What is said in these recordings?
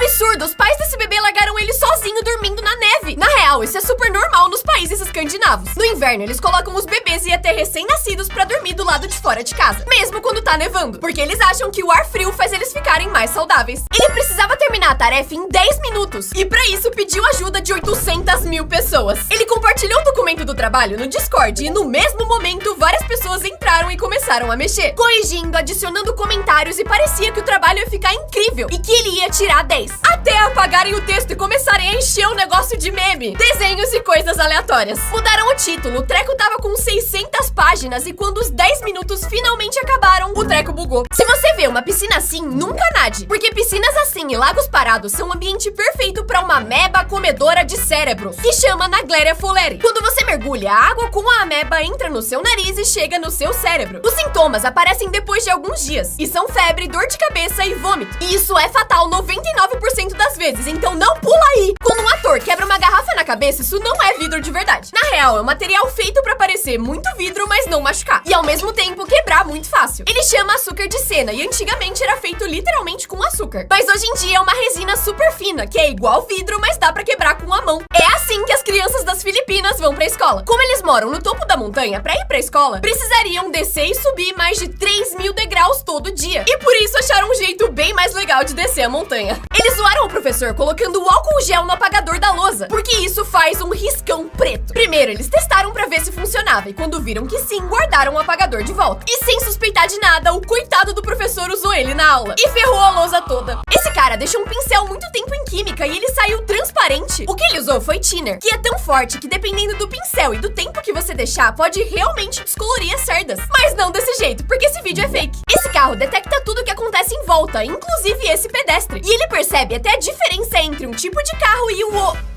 absurdo! Os pais desse bebê largaram ele sozinho dormindo na neve. Na real, isso é super normal nos países escandinavos. No inverno, eles colocam os bebês e até recém-nascidos pra dormir do lado de fora de casa, mesmo quando tá nevando, porque eles acham que o ar frio faz eles ficarem mais saudáveis. Ele precisava terminar a tarefa em 10 minutos e pra isso pediu ajuda de 800 mil pessoas. Ele compartilhou o documento do trabalho no Discord e no mesmo momento várias pessoas entraram e começaram a mexer, corrigindo, adicionando comentários e parecia que o trabalho ia ficar incrível e que ele ia tirar 10. Até apagarem o texto e começarem a encher o negócio de meme, desenhos e coisas aleatórias. Mudaram o título, o treco tava com 600 páginas e quando os 10 minutos finalmente acabaram, o treco bugou. Se você vê uma piscina assim, nunca nade, porque piscinas assim e lagos parados são um ambiente perfeito para uma ameba comedora de cérebros, que chama Naegleria fowleri. Quando você mergulha, a água com a ameba entra no seu nariz e chega no seu cérebro. Os sintomas aparecem depois de alguns dias e são febre, dor de cabeça e vômito. E isso é fatal 99% das vezes, então não pula aí! Quando um ator quebra uma garrafa na cabeça, isso não é vidro de verdade. Na real, é um material feito pra parecer muito vidro, mas não machucar. E ao mesmo tempo quebrar muito fácil. Ele chama açúcar de cena e antigamente era feito literalmente com açúcar. Mas hoje em dia é uma resina super fina, que é igual vidro, mas dá pra quebrar com a mão. É assim que as crianças das Filipinas vão pra escola. Como eles moram no topo da montanha, pra ir pra escola, precisariam descer e subir mais de 3.000 degraus todo dia. E por isso acharam um jeito bem mais legal de descer a montanha. Eles zoaram o professor colocando o álcool gel no apagador da lousa, porque isso faz um riscão preto. Primeiro, eles testaram pra ver se funcionava e quando viram que sim, guardaram o apagador de volta. E sem suspeitar de nada, o coitado do professor usou ele na aula e ferrou a lousa toda. Esse cara deixou um pincel muito tempo em química e ele saiu transparente. O que ele usou foi thinner, que é tão forte que dependendo do pincel e do tempo que você deixar, pode realmente descolorir as cerdas. Mas não desse jeito, porque esse vídeo é fake. Esse carro detecta tudo que acontece em volta, inclusive esse pedestre. E ele percebe até a diferença entre um tipo de carro e o outro.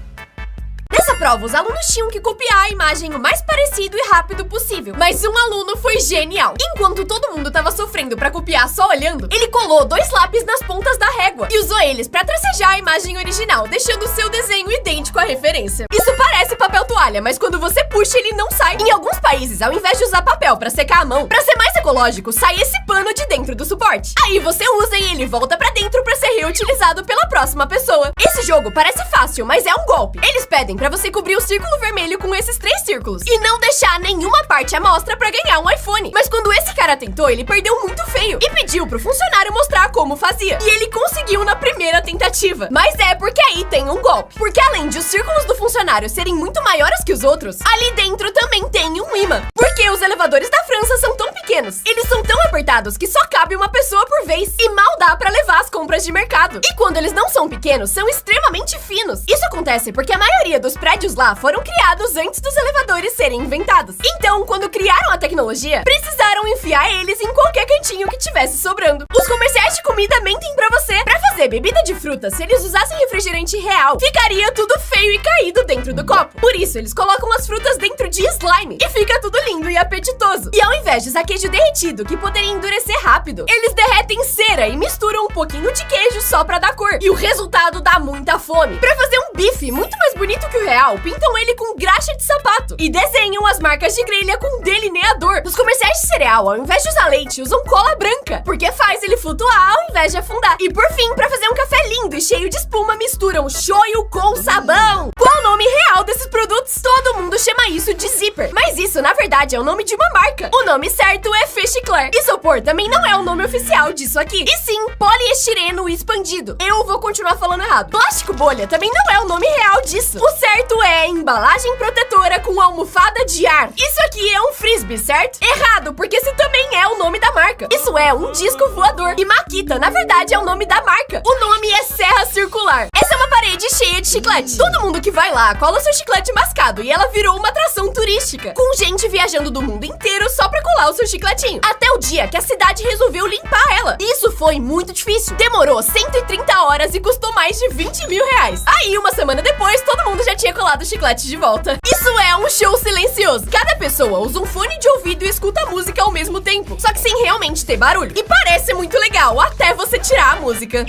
Nessa prova, os alunos tinham que copiar a imagem o mais parecido e rápido possível. Mas um aluno foi genial. Enquanto todo mundo tava sofrendo pra copiar só olhando, ele colou 2 lápis nas pontas da régua e usou eles pra tracejar a imagem original, deixando o seu desenho idêntico à referência. Isso parece papel toalha, mas quando você puxa, ele não sai. Em alguns países, ao invés de usar papel pra secar a mão, pra ser mais ecológico, sai esse pano de dentro do suporte. Aí você usa e ele volta pra dentro pra ser reutilizado pela próxima pessoa. Esse jogo parece fácil, mas é um golpe. Eles pedem pra você cobrir o círculo vermelho com esses 3 círculos e não deixar nenhuma parte à mostra pra ganhar um iPhone. Mas quando esse cara tentou, ele perdeu muito feio e pediu pro funcionário mostrar como fazia. E ele conseguiu na primeira tentativa. Mas é porque aí tem um golpe. Porque além de os círculos do funcionário serem muito maiores que os outros, ali dentro também tem um imã. Porque os elevadores da França são tão pequenos, eles são tão apertados que só cabe uma pessoa por vez e mal dá pra levar as compras de mercado. E quando eles não são pequenos, são extremamente finos. Isso acontece porque a maioria dos prédios lá foram criados antes dos elevadores serem inventados. Então, quando criaram a tecnologia, precisaram enfiar eles em qualquer cantinho que tivesse sobrando. Os comerciais de comida mentem pra você. Pra fazer bebida de fruta, se eles usassem refrigerante real, ficaria tudo feio e caído dentro do copo. Por isso, eles colocam as frutas dentro de slime e fica tudo lindo e apetitoso. E ao invés de usar queijo derretido, que poderia endurecer rápido, eles derretem cera e misturam um pouquinho de queijo só pra dar cor. E o resultado dá muita fome. Pra fazer um bife muito mais bonito que o real, pintam ele com graxa de sapato e desenham as marcas de grelha com delineador. Nos comerciais de cereal, ao invés de usar leite, usam cola branca, porque faz ele flutuar ao invés de afundar. E por fim, pra fazer um café lindo e cheio de espuma, misturam shoyu com sabão. Qual o nome real desses produtos? Todo mundo chama isso de zíper, mas isso na verdade é o nome de uma marca. O nome certo é Fechicler. Isopor também não é o nome oficial disso aqui, e sim poliestireno expandido. Eu vou continuar falando errado. Plástico bolha também não é o nome real disso. O certo é embalagem protetora com almofada de ar. Isso aqui é um frisbee, certo? Errado, porque esse também é o nome da marca. Isso é um disco voador. E Makita, na verdade, é o nome da marca. O nome é Serra Circular. Essa é uma parede cheia de chiclete. Todo mundo que vai lá cola seu chiclete mascado e ela virou uma atração turística, com gente viajando do mundo inteiro só pra colar o seu chicletinho. Até o dia que a cidade resolveu limpar ela. Isso foi muito difícil. Demorou 130 horas e custou mais de 20 mil reais. Aí, uma semana depois, todo mundo já tinha colado o chiclete de volta. Isso é um show silencioso. Cada pessoa usa um fone de ouvido e escuta a música ao mesmo tempo, só que sem realmente ter barulho. E parece muito legal, até você tirar a música.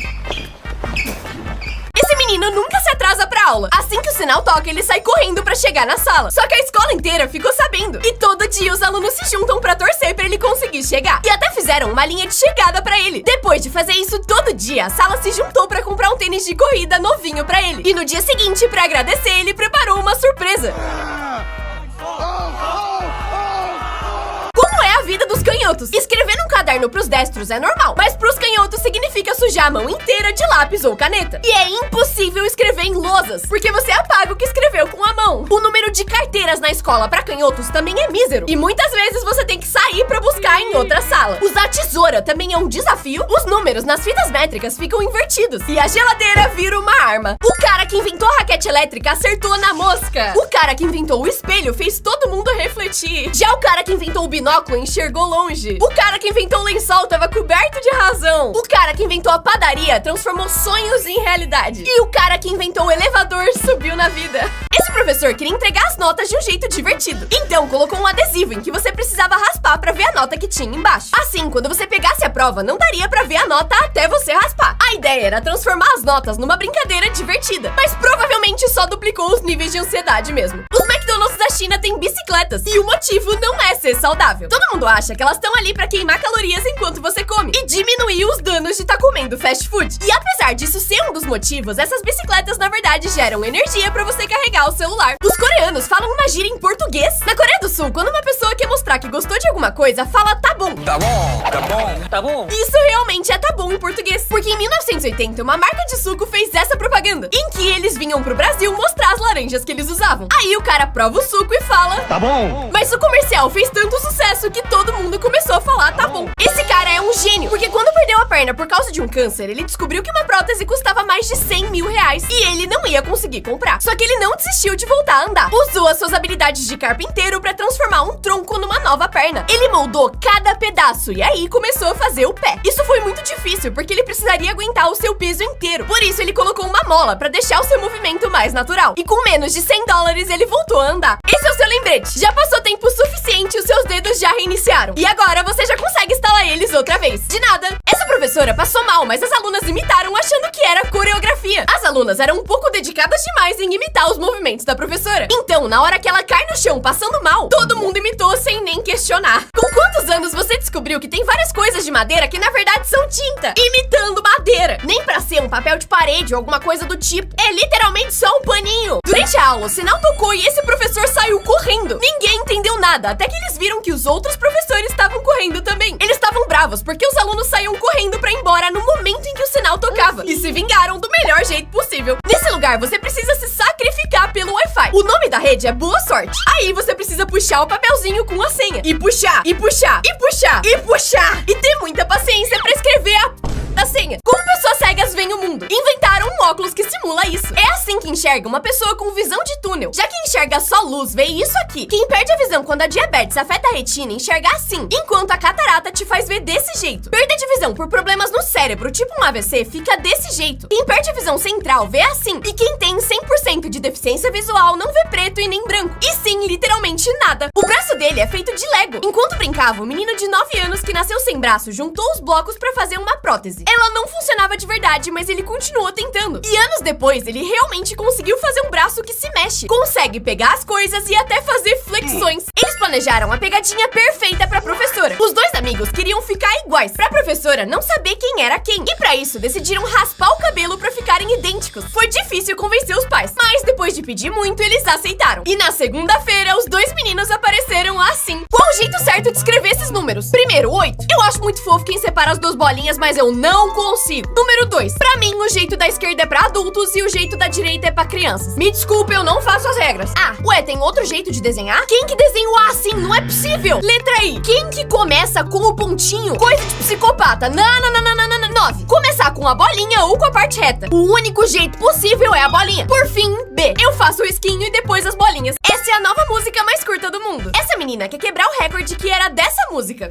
Esse menino nunca se atrasa pra aula. Assim que o sinal toca, ele sai correndo pra chegar na sala. Só que a escola inteira ficou sabendo. E todo dia os alunos se juntam pra torcer pra ele conseguir chegar. E até fizeram uma linha de chegada pra ele. Depois de fazer isso todo dia, a sala se juntou pra comprar um tênis de corrida novinho pra ele. E no dia seguinte, pra agradecer, ele preparou uma surpresa. Como é a vida dos canhotos? Escrever num caderno pros destros é normal, mas pros canhotos significa sujar a mão inteira de lápis ou caneta. E é impossível escrever em lousas, porque você apaga o que escreveu com a mão. O número de carteiras na escola pra canhotos também é mísero, e muitas vezes você tem que sair pra buscar em outra sala. Usar tesoura também é um desafio, os números nas fitas métricas ficam invertidos, e a geladeira vira uma arma. O cara que inventou a raquete elétrica acertou na mosca. O cara que inventou o espelho fez todo mundo refletir. Já o cara que inventou o binóculo enxergou longe. O cara que inventou o lençol tava coberto de razão. O cara que inventou a padaria transformou sonhos em realidade. E o cara que inventou o elevador subiu na vida. Esse professor queria entregar as notas de um jeito divertido. Então colocou um adesivo em que você precisava raspar pra ver a nota que tinha embaixo. Assim, quando você pegasse a prova, não daria pra ver a nota até você raspar. A ideia era transformar as notas numa brincadeira divertida, mas provavelmente só duplicou os níveis de ansiedade mesmo. Os McDonald's da China têm bicicletas e o motivo não é ser saudável. Todo mundo acha que elas estão ali pra queimar calorias enquanto você come e diminuir os danos de estar comendo fast food. E apesar disso ser um dos motivos, essas bicicletas na verdade geram energia pra você carregar o celular. Os coreanos falam uma gíria em português. Na Coreia do Sul, quando uma pessoa quer mostrar que gostou de alguma coisa, fala tá bom. Tá bom, tá bom, tá bom. Isso realmente é tá bom em português, porque em 1980 uma marca de suco fez essa propaganda, em que eles vinham pro Brasil mostrar as laranjas que eles usavam. Aí o cara prova o suco e fala Tá bom. mas o comercial fez tanto sucesso que todo mundo começou a falar tá bom. Esse cara é um gênio, porque quando perdeu a perna por causa de um câncer, ele descobriu que uma prótese custava mais de 100 mil reais e ele não ia conseguir comprar. Só que ele não desistiu de voltar a andar. Usou as suas habilidades de carpinteiro pra transformar um tronco numa nova perna. Ele moldou cada pedaço e aí começou a fazer o pé. Isso foi muito difícil, porque ele precisaria aguentar o seu peso inteiro. Por isso ele colocou uma mola pra deixar o seu movimento mais natural. E com menos de 100 dólares ele voltou a andar. Esse é o seu lembrete. Já passou tempo suficiente, os seus dedos já reiniciaram. E agora você já consegue instalar eles outra vez. De nada. Essa professora passou mal, mas as alunas imitaram achando que era coreografia. As alunas eram um pouco dedicadas demais em imitar os movimentos da professora. Então, na hora que ela cai no chão passando mal, todo mundo imitou sem nem questionar. Com quantos anos você descobriu que tem várias coisas de madeira que na verdade são tinta? Imitando madeira. Nem pra ser um papel de parede ou alguma coisa do tipo. É literalmente só um paninho. Durante a aula, o sinal tocou e esse professor saiu correndo. Ninguém entendeu nada, até que eles viram que os outros professores estavam correndo também. Eles estavam bravos porque os alunos saíam correndo pra ir embora no momento em que o sinal tocava. E se vingaram do melhor jeito possível. Nesse lugar, você precisa se sacrificar pelo Wi-Fi. O nome da rede é Boa Sorte. Aí você precisa puxar o papelzinho com a senha. E puxar, e puxar, e puxar, e puxar. E ter muita paciência pra escrever a senha. Como pessoas cegas veem o mundo? Inventaram um óculos que simula isso. É assim que enxerga uma pessoa com visão de túnel. Já que enxerga só luz, vê isso aqui. Quem perde a visão quando a diabetes afeta a retina, enxerga assim, enquanto a catarata te faz ver desse jeito. Perda de visão por problemas no cérebro, tipo um AVC, fica desse jeito. Quem perde a visão central vê assim. E quem tem 100% de deficiência visual não vê preto e nem branco. E sim, literalmente nada. O braço dele é feito de Lego. Enquanto brincava, o menino de 9 anos que nasceu sem braço juntou os blocos pra fazer uma prótese. Ela não funcionava de verdade, mas ele continuou tentando. E anos depois, ele realmente conseguiu fazer um braço que se mexe. Consegue pegar as coisas e até fazer flexões. Eles planejaram a pegadinha perfeita pra professora. Os dois amigos queriam ficar iguais, pra professora não saber quem era quem. E pra isso, decidiram raspar o cabelo pra ficarem idênticos. Foi difícil convencer os pais, mas depois de pedir muito, eles aceitaram. E na segunda-feira, os dois meninos apareceram assim. Qual o jeito certo de escrever esses números? Primeiro, 8. Eu acho muito fofo quem separa as duas bolinhas, mas eu não consigo. Número 2. Pra mim, o jeito da esquerda é pra adultos e o jeito da direita é pra crianças. Me desculpe, eu não faço as regras. Ah, ué, tem outro jeito de desenhar? Quem que desenha o A assim? Não é possível. Letra I. Quem que começa com o pontinho? Coisa de psicopata. Não. 9. Começar com a bolinha ou com a parte reta. O único jeito possível é a bolinha. Por fim, B. Eu faço o risquinho e depois as bolinhas. Essa é a nova música mais curta do mundo. Essa menina quer quebrar o recorde que era dessa música.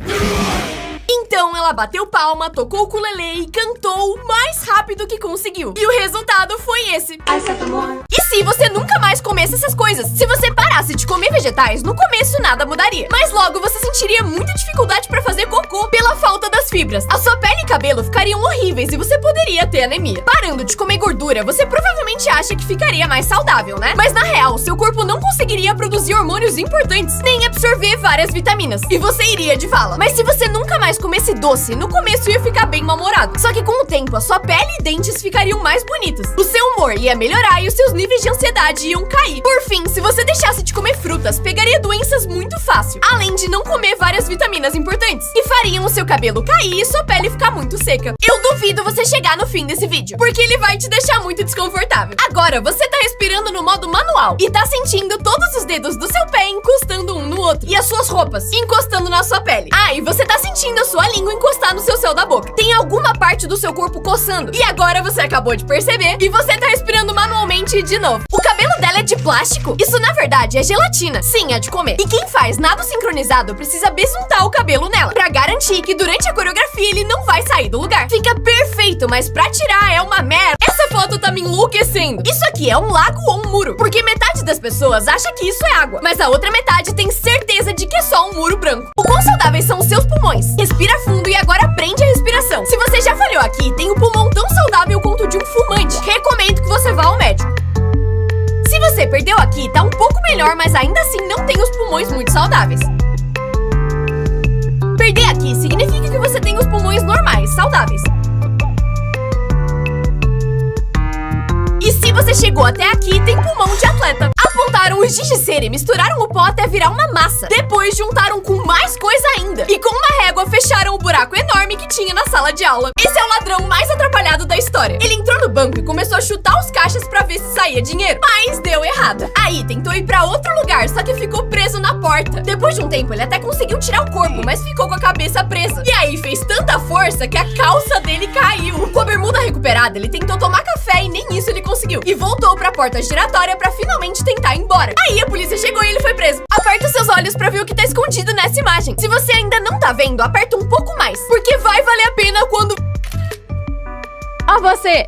Então ela bateu palma, tocou o ukulele e cantou o mais rápido que conseguiu. E o resultado foi esse. E se aí você nunca mais comesse essas coisas. Se você parasse de comer vegetais, no começo nada mudaria. Mas logo você sentiria muita dificuldade pra fazer cocô pela falta das fibras. A sua pele e cabelo ficariam horríveis e você poderia ter anemia. Parando de comer gordura, você provavelmente acha que ficaria mais saudável, né? Mas na real, seu corpo não conseguiria produzir hormônios importantes, nem absorver várias vitaminas. E você iria de vala. Mas se você nunca mais comesse doce, no começo ia ficar bem mal-humorado. Só que com o tempo, a sua pele e dentes ficariam mais bonitos. O seu humor ia melhorar e os seus níveis de ansiedade iam cair. Por fim, se você deixasse de comer frutas, pegaria doenças muito fácil. Além de não comer várias vitaminas importantes, que fariam o seu cabelo cair e sua pele ficar muito seca. Eu duvido você chegar no fim desse vídeo, porque ele vai te deixar muito desconfortável. Agora, você tá respirando no modo manual e tá sentindo todos os dedos do seu pé encostando um no outro. E as suas roupas encostando na sua pele. Ah, e você tá sentindo a sua língua encostar no seu céu da boca. Tem alguma parte do seu corpo coçando. E agora você acabou de perceber e você tá respirando manualmente de novo. O cabelo dela é de plástico? Isso na verdade é gelatina. Sim, é de comer. E quem faz nado sincronizado precisa besuntar o cabelo nela, pra garantir que durante a coreografia ele não vai sair do lugar. Fica perfeito, mas pra tirar é uma merda. Essa foto tá me enlouquecendo. Isso aqui é um lago ou um muro? Porque metade das pessoas acha que isso é água, mas a outra metade tem certeza de que é só um muro branco. O quão saudáveis são os seus pulmões? Respira fundo e agora prende a respiração. Se você já falhou aqui, tem um pulmão tão saudável quanto o de um fumante. Recomendo que você vá ao médico. Se você perdeu aqui, tá um pouco melhor, mas ainda assim não tem os pulmões muito saudáveis. Perder aqui significa que você tem os pulmões normais, saudáveis. E se você chegou até aqui, tem pulmão de atleta. Apontaram o giz de cera e misturaram o pó até virar uma massa. Depois juntaram com mais coisa ainda. E com uma régua fecharam o buraco enorme que tinha na sala de aula. Esse é o ladrão mais atrapalhado da história. Ele entrou no banco e começou a chutar os caixas pra ver se saía dinheiro. Mas deu errado. Aí tentou ir pra outro lugar, só que ficou preso na porta. Depois de um tempo, ele até conseguiu tirar o corpo, mas ficou com a cabeça presa. E aí fez tanta força que a calça dele caiu. Com a bermuda recuperada, ele tentou tomar café e nem isso ele conseguiu. E voltou pra porta giratória pra finalmente tentar ir embora. Aí a polícia chegou e ele foi preso. Aperta os seus olhos pra ver o que tá escondido nessa imagem. Se você ainda não tá vendo, aperta um pouco mais, porque vai valer a pena quando... Ó você!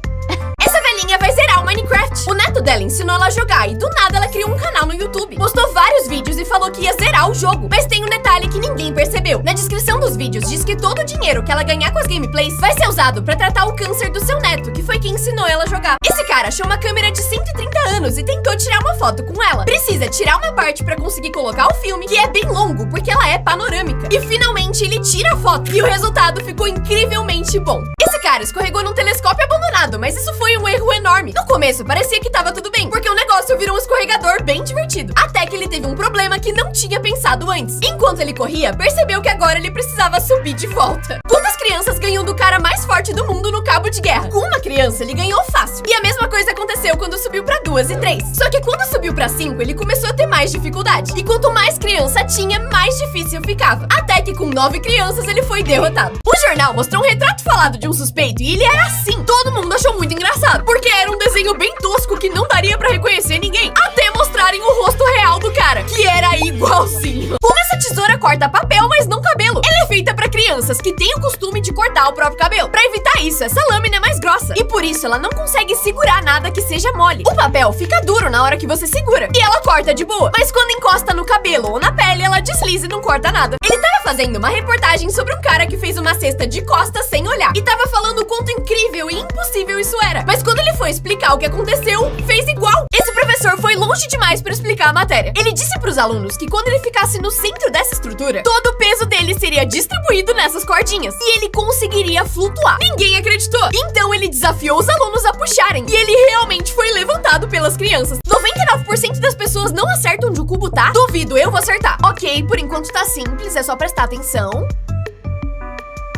Essa velhinha vai zerar o Minecraft. O neto dela ensinou ela a jogar e do nada ela criou um canal no YouTube. Postou vários vídeos e falou que ia zerar o jogo. Mas tem um detalhe que ninguém percebeu. Na descrição dos vídeos diz que todo o dinheiro que ela ganhar com as gameplays vai ser usado pra tratar o câncer do seu neto, que foi quem ensinou ela a jogar. Esse cara achou uma câmera de 130 anos e tentou tirar uma foto com ela. Precisa tirar uma parte pra conseguir colocar o filme, que é bem longo porque ela é panorâmica. E finalmente ele tira a foto e o resultado ficou incrivelmente bom. Esse cara escorregou num telescópio abandonado, mas isso foi um erro enorme. No começo parecia que tava tudo bem, porque o negócio virou um escorregador bem divertido. Até que ele teve um problema que não tinha pensado antes. Enquanto ele corria, percebeu que agora ele precisava subir de volta. Quantas crianças ganham do cara mais forte do mundo no cabo de guerra? Com uma criança ele ganhou fácil. E a mesma coisa aconteceu quando subiu pra 2 e 3. Só que quando subiu pra 5, ele começou a ter mais dificuldade. E quanto mais criança tinha, mais difícil ficava. Até que com 9 crianças ele foi derrotado. O jornal mostrou um retrato falado de um suspeito e ele era assim. Todo mundo achou muito engraçado, porque era um desenho bem tosco que não daria pra reconhecer ninguém. Até mostrarem o rosto real do cara, que era igualzinho. Como essa tesoura corta papel, mas não cabelo? Ela é feita pra crianças que têm o costume de cortar o próprio cabelo. Pra evitar isso, essa lâmina é mais grossa. E por isso ela não consegue segurar nada que seja mole. O papel fica duro na hora que você segura. E ela corta de boa. Mas quando encosta no cabelo ou na pele, ela desliza e não corta nada. Ele tava fazendo uma reportagem sobre um cara que fez uma cesta de costas sem olhar. E tava falando o quanto incrível e impossível isso era. Mas quando ele foi explicar o que aconteceu, fez igual. Esse professor foi longe demais pra explicar a matéria. Ele disse pros alunos que quando ele ficasse no centro dessa estrutura, todo o peso dele seria distribuído nessas cordinhas e ele conseguiria flutuar. Ninguém acreditou. Então ele desafiou os alunos a puxarem e ele realmente foi levantado pelas crianças. 99% das pessoas não acertam onde o cubo tá. Duvido, eu vou acertar. Ok, por enquanto tá simples, é só prestar atenção.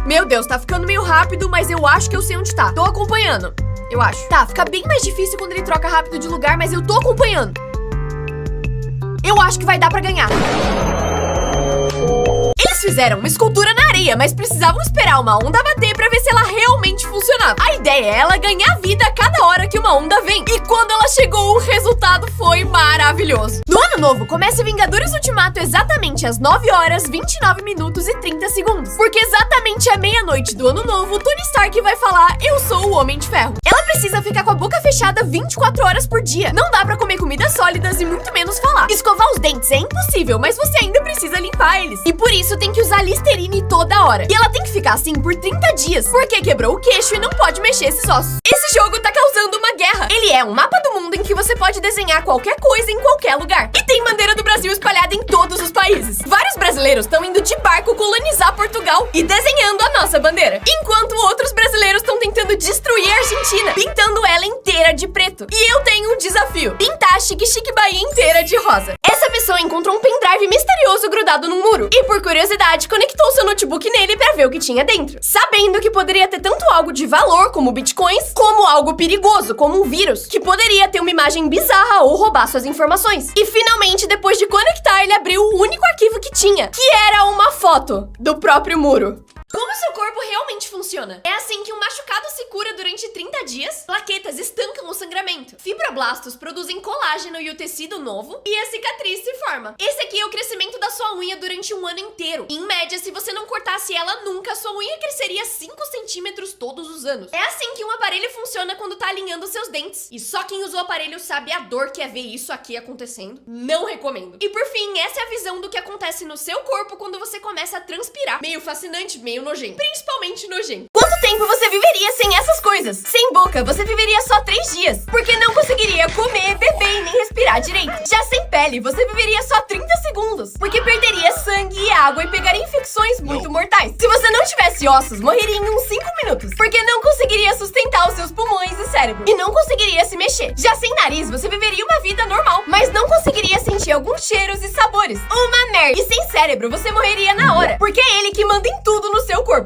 Meu Deus, tá ficando meio rápido, mas eu acho que eu sei onde tá. Tô acompanhando. Eu acho. Tá, fica bem mais difícil quando ele troca rápido de lugar, mas eu tô acompanhando. Eu acho que vai dar pra ganhar. Eles fizeram uma escultura na areia, mas precisavam esperar uma onda bater pra ver se ela realmente funcionava. A ideia é ela ganhar vida a cada hora que uma onda vem. E quando ela chegou, o resultado foi maravilhoso. No ano novo, começa Vingadores Ultimato exatamente às 9 horas, 29 minutos e 30 segundos. Porque exatamente à meia-noite do ano novo, Tony Stark vai falar: eu sou o Homem de Ferro. Ela precisa ficar com a boca fechada fechada 24 horas por dia. Não dá pra comer comidas sólidas e muito menos falar. Escovar os dentes é impossível, mas você ainda precisa limpar eles. E por isso tem que usar Listerine toda hora. E ela tem que ficar assim por 30 dias, porque quebrou o queixo e não pode mexer esses ossos. Esse jogo tá causando uma guerra. Ele é um mapa do mundo em que você pode desenhar qualquer coisa em qualquer lugar. E tem bandeira do Brasil espalhada em todos os países. Vários brasileiros estão indo de barco colonizar Portugal e desenhando a nossa bandeira. Enquanto outros brasileiros estão tentando destruir a Argentina, pintando ela inteira de preto. E eu tenho um desafio: pintar a Chique Chique Bahia inteira de rosa. Essa pessoa encontrou um pendrive misterioso grudado num muro e, por curiosidade, conectou seu notebook nele pra ver o que tinha dentro, sabendo que poderia ter tanto algo de valor, como bitcoins, como algo perigoso, como um vírus, que poderia ter uma imagem bizarra ou roubar suas informações. E finalmente, depois de conectar, ele abriu o único arquivo que tinha, que era uma foto do próprio muro. Como seu corpo realmente funciona? É assim que um machucado se cura durante 30 dias, plaquetas estancam o sangramento, fibroblastos produzem colágeno e o tecido novo, e a cicatriz se forma. Esse aqui é o crescimento da sua unha durante um ano inteiro. Em média, se você não cortasse ela nunca, sua unha cresceria 5 centímetros todos os anos. É assim que um aparelho funciona quando tá alinhando seus dentes. E só quem usou o aparelho sabe a dor que é ver isso aqui acontecendo. Não recomendo. E por fim, essa é a visão do que acontece no seu corpo quando você começa a transpirar. Meio fascinante, meio nojento. Principalmente nojento. Quanto tempo você viveria sem essas coisas? Sem boca, você viveria só 3 dias. Porque não conseguiria comer, beber e nem respirar direito. Já sem pele, você viveria só 30 segundos. Porque perderia sangue e água e pegaria infecções muito mortais. Se você não tivesse ossos, morreria em uns 5 minutos. Porque não conseguiria sustentar os seus pulmões e cérebro. E não conseguiria se mexer. Já sem nariz, você viveria uma vida normal. Mas não conseguiria sentir alguns cheiros e sabores. Uma merda. E sem cérebro, você morreria na hora. Porque é ele que manda em tudo no seu corpo.